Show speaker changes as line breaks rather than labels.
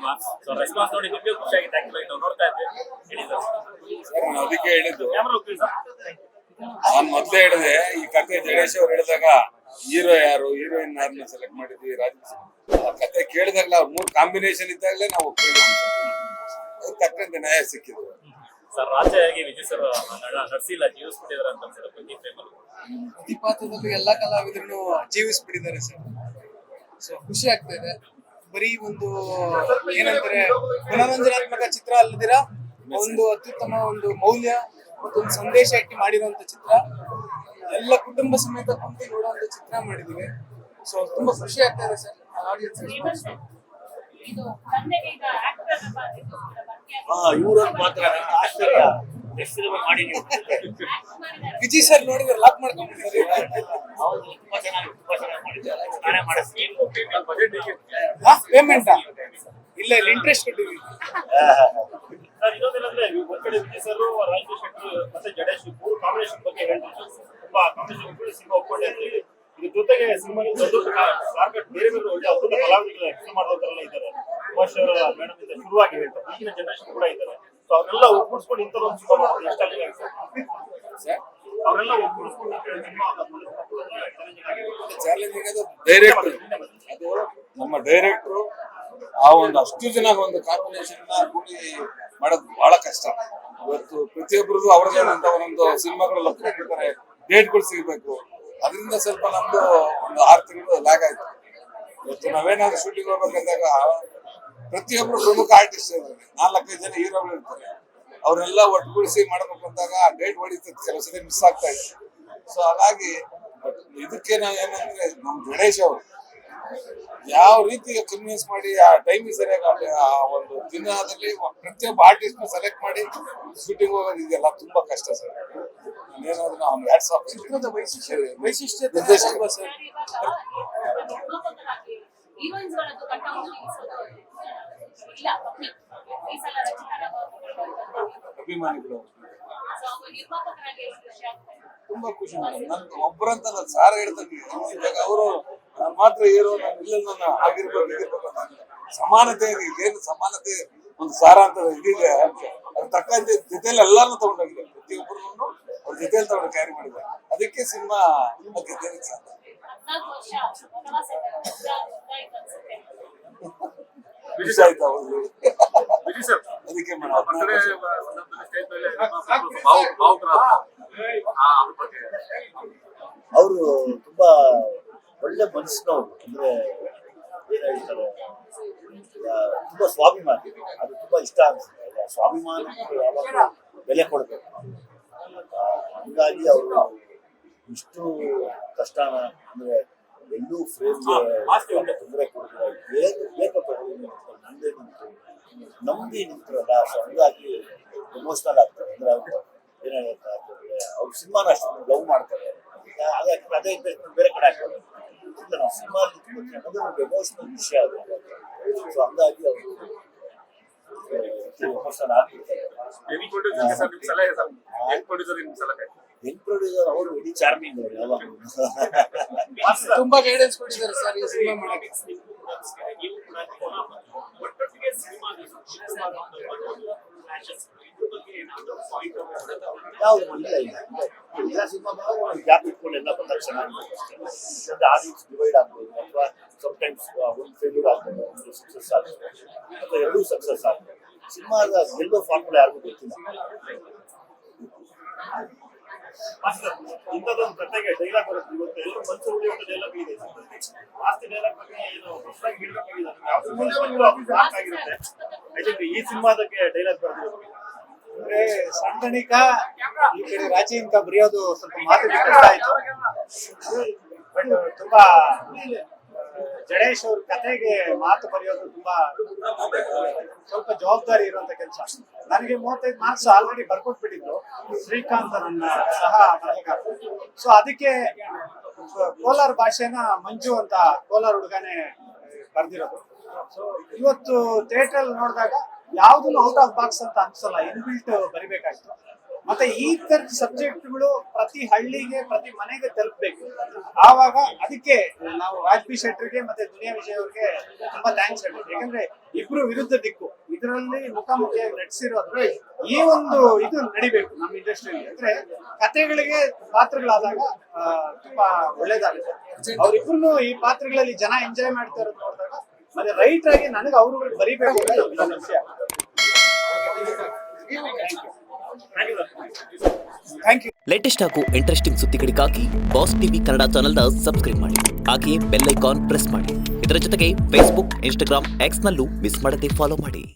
Cinema. So response ನೋಡಿ ನಿಮಗೆ ಖುಷಿ ಆಗಿದೆ. ಆಕ್ಚುಲಿ ನಾವು ನೋಡ್ತಾ ಇದ್ದೆ ಹೇಳಿದ್ರು
ಸರ್ ನಾನು ಅದಕ್ಕೆ ಹೇಳಿದ್ದು,
ಕ್ಯಾಮರಾ ಹೋಗ್ತೀವಿ ಸರ್.
ನಾನು ಮೊದಲೇ ಹೇಳಿದೆ ಈ ಕತೆ ಜಡೇಶ್ ಅವ್ರು ಹೇಳಿದಾಗ ಹೀರೋ ಯಾರು ಹೀರೋಯಿನ್ ಯಾರನ್ನ ಸೆಲೆಕ್ಟ್ ಮಾಡಿದ್ವಿ ಆ ಕತೆ ಕೇಳಿದಾಗಲೇ ಅವ್ರ 3 ಕಾಂಬಿನೇಷನ್ ಇದ್ದಾಗಲೇ ನಾವು ತಕ್ಕಂತೆ ನ್ಯಾಯ ಸಿಕ್ಕಿದ್ರು.
ಸರ್ ರಾಜಯಾಗಿ ವಿಜಯ್ ಸರ್ ನರ್ಸಿಲ್ಲ ಜೀವಿಸ್ಬಿಟ್ಟಿದ್ದಾರೆ ಅಂತ ಅನ್ಸುತ್ತೆ ಪ್ರತಿ ಫ್ರೇಮಲ್ಲಿ.
ಪ್ರತಿಪಾತ್ರದಲ್ಲಿ ಎಲ್ಲಾ ಕಲಾವಿದರನ್ನು ಜೀವಿಸ್ಬಿಟ್ಟಿದ್ದಾರೆ ಸರ್. ಸೊ ಖುಷಿ ಆಗ್ತಾ ಇದೆ. ಬರೀ ಒಂದು ಏನಂತಾರೆ ಮನೋರಂಜನಾತ್ಮಕ ಚಿತ್ರ ಅಲ್ಲದಿರ ಒಂದು ಅತ್ಯುತ್ತಮ ಒಂದು ಮೌಲ್ಯ ಮತ್ತು ಒಂದು ಸಂದೇಶ ಇಟ್ಟು ಮಾಡಿರುವಂತ ಚಿತ್ರ. ಎಲ್ಲ ಕುಟುಂಬ ಸಮೇತ ಕುಂತು ನೋಡುವಂತ ಚಿತ್ರ ಮಾಡಿದೀವಿ. ಸೊ ತುಂಬಾ ಖುಷಿ ಆಗ್ತಾ ಇದೆ ಸರ್.
ಇವ್ರೊಂದು ಮಾತ್ರ ಆಶ್ಚರ್ಯ.
ವಿಜಯ್ ಸರ್ ನೋಡಿದ್ರೆ ಲಾಕ್ ಮಾಡ್ಕೊಂಡಿದ್ದಾರೆ. ಪೇಮೆಂಟ್ ಇಲ್ಲ ಇಲ್ಲಿ ಇಂಟ್ರೆಸ್ಟ್ ಕೊಟ್ಟಿದ್ದೀವಿ.
ಸರ್ ಇನ್ನೊಂದೇನಂದ್ರೆ ಒಂದ್ಕಡೆ ವಿಜಯ್ ಸರ್, ರಾಜೇಶ್ ಶೆಟ್ಟರ್ ಮತ್ತೆ ಜಡೇಶ್ 3 ಕಾಂಬಿನೇಷನ್ ಬಗ್ಗೆ ಹೇಳ್ತಾರೆ. ತುಂಬಾ ಕಾಂಬಿನೇಷನ್ ಸಿನಿಮಾ ಒಪ್ಕೊಂಡೆ ಅಂತ ಹೇಳಿ ಇದ್ರ ಜೊತೆಗೆ ಸಿನಿಮಾ ದೊಡ್ಡ ಮಾರ್ಕೆಟ್ ಬೇರೆ ಬೇರೆ ಒಳ್ಳೆ ಅದ್ಭುತ ಕಲಾವಿದಗಳು ಎಕ್ಸ್ಪ್ಲೇನ್ ಮಾಡೋದೆಲ್ಲ ಇದ್ದಾರೆ. ಉಮೇಶ್ ಅವರ ಮೇಡಮ್ ಇಂದ ಶುರುವಾಗಿ ಹೇಳ್ತಾರೆ, ಈಗಿನ ಜನರೇಷನ್ ಕೂಡ ಇದ್ದಾರೆ. ಸೊ ಅವ್ರನ್ನೆಲ್ಲ ಒಗ್ಗೂಡಿಸ್ಕೊಂಡು ಇಂಥದ್ದು ಒಂದು ಸಿನಿಮಾ ಮಾಡೋದು ಎಷ್ಟು ಚಾಲೆಂಜ್ ಆಗಿದೆ ಸರ್. ಅವರೆಲ್ಲ ಒಗ್ಗೂಡಿಸ್ಕೊಂಡು
ಚಾಲೆಂಜಿಂಗ್ ಅದು ಡೈರೆಕ್ಟರ್, ಅದು ನಮ್ಮ ಡೈರೆಕ್ಟ್ರು ಆ ಒಂದು ಅಷ್ಟು ಜನ ಒಂದು ಕಾಂಬಿನೇಷನ್ ಕೂಡಿ ಮಾಡೋದು ಬಹಳ ಕಷ್ಟ. ಇವತ್ತು ಪ್ರತಿಯೊಬ್ಬರದು ಅವ್ರದೇ ಆದಂತ ಒಂದೊಂದು ಸಿನಿಮಾಗಳು ಲಕ್ಕಿರ್ತಾರೆ, ಡೇಟ್ಗಳು ಸಿಗಬೇಕು. ಅದರಿಂದ ಸ್ವಲ್ಪ ನಮ್ದು ಒಂದು 6 ತಿಂಗಳು ಲ್ಯಾಗ್ ಆಯ್ತು. ಇವತ್ತು ನಾವೇನಾದ್ರೂ ಶೂಟಿಂಗ್ ಹೋಗ್ಬೇಕಂದಾಗ ಪ್ರತಿಯೊಬ್ರು ಪ್ರಮುಖ ಆರ್ಟಿಸ್ಟ್ ಇರ್ತಾರೆ, 4-5 ಜನ ಹೀರೋಗಳು ಇರ್ತಾರೆ. ಅವರೆಲ್ಲ ಒಟ್ಟುಗೂಡಿಸಿ ಮಾಡ್ಬೇಕು ಅಂದಾಗ ಡೇಟ್ ಹೊಡಿತದೆ, ಕೆಲವು ಸಲ ಮಿಸ್ ಆಗ್ತಾ ಇದೆ. ಸೊ ಹಾಗಾಗಿ ಇದಕ್ಕೆ ನಾವು ಏನಂದ್ರೆ ನಮ್ ಗಣೇಶ್ ಅವರು ಯಾವ ರೀತಿ ಕನ್ವಿನ್ಸ್ ಮಾಡಿ ಆ ಟೈಮಿಗೆ ಸರಿಯಾಗಿ ಆ ಒಂದು ದಿನದಲ್ಲಿ ಪ್ರತಿಯೊಬ್ಬ ಆರ್ಟಿಸ್ಟ್ ನ ಸೆಲೆಕ್ಟ್ ಮಾಡಿ ಶೂಟಿಂಗ್ ಹೋಗೋದಿದೆಯಲ್ಲ ತುಂಬಾ ಕಷ್ಟ ಸರ್. ಏನಾದ್ರು ನಾವು ಹ್ಯಾಟ್ಸ್ ಆಫ್.
ಚಿತ್ರದ ವೈಶಿಷ್ಟ್ಯತೆ
ಅಭಿಮಾನಿಗಳು ತುಂಬಾ ಖುಷಿ. ನನ್ ಒಬ್ಬರಂತಲ್ಲ ಸಾರ ಹೇಳ್ತಾರೆ, ಇವಾಗ ಅವರು ಮಾತ್ರ ಹೀರೋ, ನಾನು ಇಲ್ಲ ನಾನು ಆಗಿರ್ಬೇಕು ಅಂತ ಸಮಾನತೆ ಏನು ಸಮಾನತೆ ಒಂದು ಸಾರ ಅಂತ ಇದಿದೆ. ಅದ್ರ ತಕ್ಕಂತೆ ಜೊತೆಲಿ ಎಲ್ಲಾನು ತಗೊಂಡೋಗಿದೆ, ಪ್ರತಿಯೊಬ್ಬರನ್ನು ಅವ್ರ ಜೊತೆಲಿ ತಗೊಂಡು ಕ್ಯಾರಿ ಮಾಡಿದ್ದಾರೆ. ಅದಕ್ಕೆ ಸಿನಿಮಾ ಗೆದ್ದಿದೆ ಸಾಧ್ಯ. ಖುಷಿ ಆಯ್ತು ಅವ್ರಿಗೆ. ಅದಕ್ಕೆ
ಅವರು ತುಂಬಾ ಒಳ್ಳೆ ಮನಸ್ಸಿನವರು. ಅಂದ್ರೆ ಏನ್ ಹೇಳ್ತಾರೆ, ತುಂಬಾ ಸ್ವಾಭಿಮಾನಿ. ಅದು ತುಂಬಾ ಇಷ್ಟ ಅನ್ಸುತ್ತೆ. ಸ್ವಾಭಿಮಾನಕ್ಕೆ ಯಾವಾಗ ಬೆಲೆ ಕೊಡ್ಬೇಕು. ಹಂಗಾಗಿ ಅವರು ಇಷ್ಟು ಕಷ್ಟನ ಅಂದ್ರೆ ಎಲ್ಲೂ ಫ್ರೇಮ್ಗೆ ತೊಂದರೆ ಕೊಡ್ತಾರೆ, ಏನು ಬೇಕೋ ತಗೊಳ್ಳಿ ಮುಂದೆ ನಿಂತು ನಂಬಿ ನಿಂತಿರಲ್ಲ. ಸೊ ಹಂಗಾಗಿ ಎಮೋಷನಲ್ ಆಗ್ತಾರೆ. ಅಂದ್ರೆ ಅವ್ರು ಏನ್ ಹೇಳ್ತಾರೆ, ಅವ್ರು ಸಿನಿಮಾನ ಅಷ್ಟು ಲವ್ ಮಾಡ್ತಾರೆ. ಅದೇ ಬೇರೆ ಕಡೆ ಆಗ್ತಾರೆ. ಇಲ್ಲ ನಾವು ಸಿನಿಮಾ ಅನ್ನೋದು ಒಂದು ಎಮೋಷನಲ್ ವಿಷಯ ಅದು. ಸೊ ಹಂಗಾಗಿ ಅವರು ಎಮೋಷನಲ್ ಆಗ್ತಿರ್ತಾರೆ. ಹೆಣ್ ಪ್ರೊಡ್ಯೂಸರ್ ಅವರು ಇಡೀ ಚಾರ್ಮಿಂಗ್ ಅವರು ಯಾವಾಗ
ತುಂಬಾ ಗೈಡೆನ್ಸ್ ಕೊಟ್ಟಿದ್ದಾರೆ ಸರ್ ಈ ಸಿನಿಮಾ ಮಾಡಕ್ಕೆ.
ಯಾವ್ದು ಇಲ್ಲ ಎಲ್ಲ ಸಿನಿಮಾ ಗ್ಯಾಪ್ ಇಟ್ಕೊಂಡು ಎಲ್ಲ ಬಂದಾಗ ಚೆನ್ನಾಗಿದೆ. ಆಡಿಯನ್ಸ್ ಡಿವೈಡ್ ಆಗ್ಬೋದು, ಅಥವಾ ಸಮ್ಟೈಮ್ಸ್ ಒಂದು ಫೇಲ್ಯೂರ್ ಆಗ್ಬೋದು, ಒಂದು ಸಕ್ಸಸ್ ಆಗ್ಬೋದು, ಅಥವಾ ಎರಡೂ ಸಕ್ಸಸ್ ಆಗ್ಬೋದು. ಸಿನಿಮಾದ ಗೆಲ್ಲೋ ಫಾರ್ಮುಲಾ ಯಾರಿಗೂ ಗೊತ್ತಿಲ್ಲ.
ಇಂಥದ್ದೊಂದು ಕತೆಗೆ ಡೈಲಾಗ್ ಬರುತ್ತೆ. ಇವತ್ತು ಎಲ್ಲರೂ ಮನಸ್ಸು ಉಳಿಯುವಂತ ಡೈಲಾಗ್ ಇದೆ. ಜಾಸ್ತಿ ಡೈಲಾಗ್ ಬಗ್ಗೆ ಏನು ಹೊಸದಾಗಿ ಹೇಳ್ಬೇಕಾಗಿರುತ್ತೆ. ಈ ಸಿನಿಮಾದಕ್ಕೆ ಡೈಲಾಗ್ ಬರೆದಿರೋದು
ಅಂದ್ರೆ ಸಂಗಣಿಕ ಈ ಕಡೆ ರಾಜೀನ್ಕ ಬರೆಯೋದು ಸ್ವಲ್ಪ ಮಾತಿಗೆ ಕಷ್ಟ ಆಯ್ತು. ಬಟ್ ತುಂಬಾ ಜಡೇಶ್ ಅವ್ರ ಕತೆಗೆ ಮಾತು ಬರೆಯೋದು ತುಂಬಾ ಸ್ವಲ್ಪ ಜವಾಬ್ದಾರಿ ಇರುವಂತ ಕೆಲಸ. ನನಗೆ 35 ಮಾರ್ಕ್ಸ್ ಆಲ್ರೆಡಿ ಬರ್ಕೊಟ್ಬಿಟ್ಟಿದ್ರು ಶ್ರೀಕಾಂತ್ ನನ್ನ ಸಹ ಬರಹಗಾರ. ಸೊ ಅದಕ್ಕೆ ಕೋಲಾರ ಭಾಷೆನ ಮಂಜು ಅಂತ ಕೋಲಾರ ಹುಡುಗನೇ ಬರ್ದಿರೋದು. ಸೊ ಇವತ್ತು ಥಿಯೇಟರ್ ನೋಡಿದಾಗ ಯಾವ್ದು ಔಟ್ ಆಫ್ ಬಾಕ್ಸ್ ಅಂತ ಅನ್ಸಲ್ಲ, ಇನ್ಬಿಲ್ಟ್ ಬರಿಬೇಕಾಯ್ತು. ಮತ್ತೆ ಈ ತರದ ಸಬ್ಜೆಕ್ಟ್ಗಳು ಪ್ರತಿ ಹಳ್ಳಿಗೆ ಪ್ರತಿ ಮನೆಗೆ ತಲುಪಬೇಕು. ಆವಾಗ ಅದಕ್ಕೆ ನಾವು ರಾಜ್ ಬಿ ಶೆಟ್ಟರ್ಗೆ ಮತ್ತೆ ದುನಿಯಾ ವಿಜಯ್ ಅವ್ರಿಗೆ ತುಂಬಾ ಥ್ಯಾಂಕ್ಸ್ ಹೇಳ್ಬೇಕು. ಯಾಕಂದ್ರೆ ಇಬ್ರು ವಿರುದ್ಧ ದಿಕ್ಕು ಇದರಲ್ಲಿ ಮುಖಾಮುಖಿಯಾಗಿ ನಟಿಸಿರೋದ್ರೆ ಈ ಒಂದು ಇದು ನಡಿಬೇಕು ನಮ್ಮ ಇಂಡಸ್ಟ್ರಿಯಲ್ಲಿ. ಅಂದ್ರೆ ಕಥೆಗಳಿಗೆ ಪಾತ್ರಗಳಾದಾಗ ತುಂಬಾ ಒಳ್ಳೇದಾಗುತ್ತೆ. ಅವ್ರಿಬ್ರು ಈ ಪಾತ್ರಗಳಲ್ಲಿ ಜನ ಎಂಜಾಯ್ ಮಾಡ್ತಾ ಇರೋದು ನೋಡಿದಾಗ ಮತ್ತೆ ರೈಟ್ ಆಗಿ ನನಗೆ ಅವ್ರುಗಳು ಬರಿಬೇಕು ಅಂತ ನನ್ನ ವಿಷಯ. Thank you.
ಲೇಟೆಸ್ಟ್ ಹಾಗೂ ಇಂಟ್ರೆಸ್ಟಿಂಗ್ ಸುದ್ದಿಗಳಿಗಾಗಿ ಬಾಸ್ ಟಿವಿ ಕನ್ನಡ ಚಾನೆಲ್ನ ಸಬ್ಸ್ಕ್ರೈಬ್ ಮಾಡಿ. ಹಾಗೆಯೇ ಬೆಲ್ ಐಕಾನ್ ಪ್ರೆಸ್ ಮಾಡಿ. ಇದರ ಜೊತೆಗೆ ಫೇಸ್ಬುಕ್, ಇನ್ಸ್ಟಾಗ್ರಾಮ್, ಎಕ್ಸ್ನಲ್ಲೂ ಮಿಸ್ ಮಾಡದೆ ಫಾಲೋ ಮಾಡಿ.